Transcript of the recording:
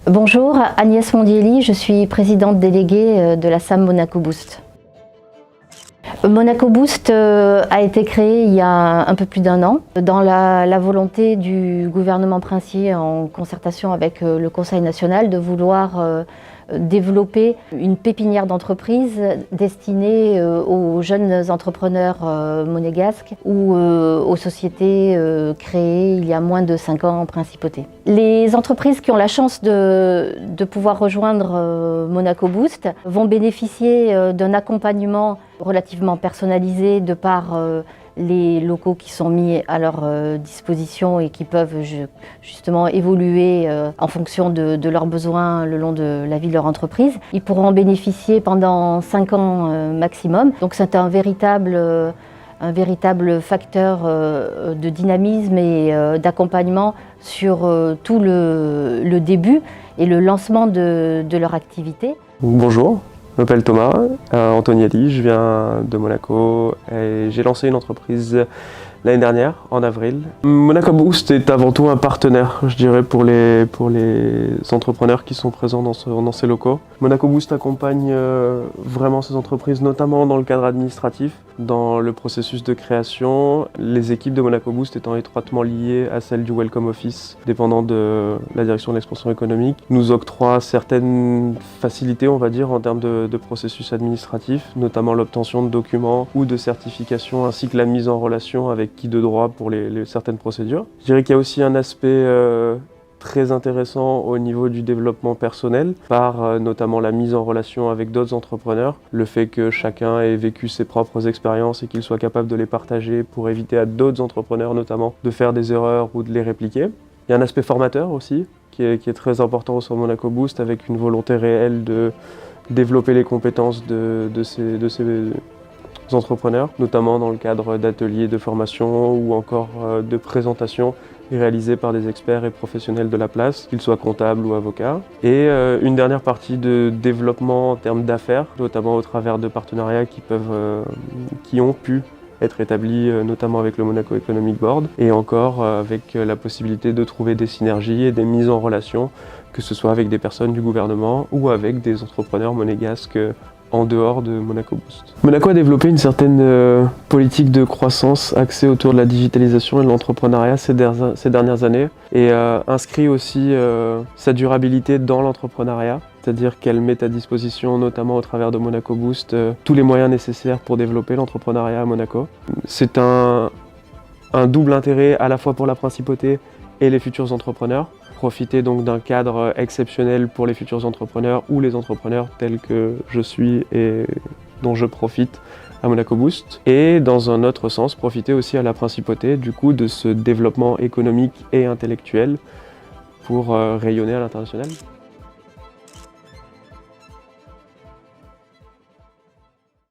Bonjour, Agnès Mondielli, je suis présidente déléguée de la SAM Monaco Boost. Monaco Boost a été créé il y a un peu plus d'un an dans la volonté du gouvernement princier en concertation avec le Conseil national de vouloir développer une pépinière d'entreprise destinée aux jeunes entrepreneurs monégasques ou aux sociétés créées il y a moins de 5 ans en principauté. Les entreprises qui ont la chance de pouvoir rejoindre Monaco Boost vont bénéficier d'un accompagnement relativement personnalisé de par les locaux qui sont mis à leur disposition et qui peuvent justement évoluer en fonction de leurs besoins le long de la vie de leur entreprise. Ils pourront en bénéficier pendant 5 ans maximum. Donc c'est un véritable facteur de dynamisme et d'accompagnement sur tout le début et le lancement de leur activité. Bonjour. Je m'appelle Thomas Antonielli, je viens de Monaco et j'ai lancé une entreprise l'année dernière, en avril. Monaco Boost est avant tout un partenaire, je dirais, pour les entrepreneurs qui sont présents dans ces locaux. Monaco Boost accompagne vraiment ces entreprises, notamment dans le cadre administratif, dans le processus de création. Les équipes de Monaco Boost étant étroitement liées à celles du Welcome Office, dépendant de la direction de l'expansion économique, nous octroient certaines facilités, on va dire, en termes de processus administratif, notamment l'obtention de documents ou de certifications, ainsi que la mise en relation avec qui de droit pour certaines procédures. Je dirais qu'il y a aussi un aspect très intéressant au niveau du développement personnel, par notamment la mise en relation avec d'autres entrepreneurs, le fait que chacun ait vécu ses propres expériences et qu'il soit capable de les partager pour éviter à d'autres entrepreneurs notamment de faire des erreurs ou de les répliquer. Il y a un aspect formateur aussi qui est très important sur Monaco Boost, avec une volonté réelle de développer les compétences de ces entrepreneurs, notamment dans le cadre d'ateliers de formation ou encore de présentations réalisées par des experts et professionnels de la place, qu'ils soient comptables ou avocats. Et une dernière partie de développement en termes d'affaires, notamment au travers de partenariats qui ont pu être établis notamment avec le Monaco Economic Board et encore avec la possibilité de trouver des synergies et des mises en relation, que ce soit avec des personnes du gouvernement ou avec des entrepreneurs monégasques en dehors de Monaco Boost. Monaco a développé une certaine politique de croissance axée autour de la digitalisation et de l'entrepreneuriat ces dernières années et inscrit aussi sa durabilité dans l'entrepreneuriat, c'est-à-dire qu'elle met à disposition, notamment au travers de Monaco Boost, tous les moyens nécessaires pour développer l'entrepreneuriat à Monaco. C'est un double intérêt à la fois pour la principauté et les futurs entrepreneurs. Profiter donc d'un cadre exceptionnel pour les futurs entrepreneurs ou les entrepreneurs tels que je suis et dont je profite à Monaco Boost. Et dans un autre sens, profiter aussi à la principauté du coup de ce développement économique et intellectuel pour rayonner à l'international.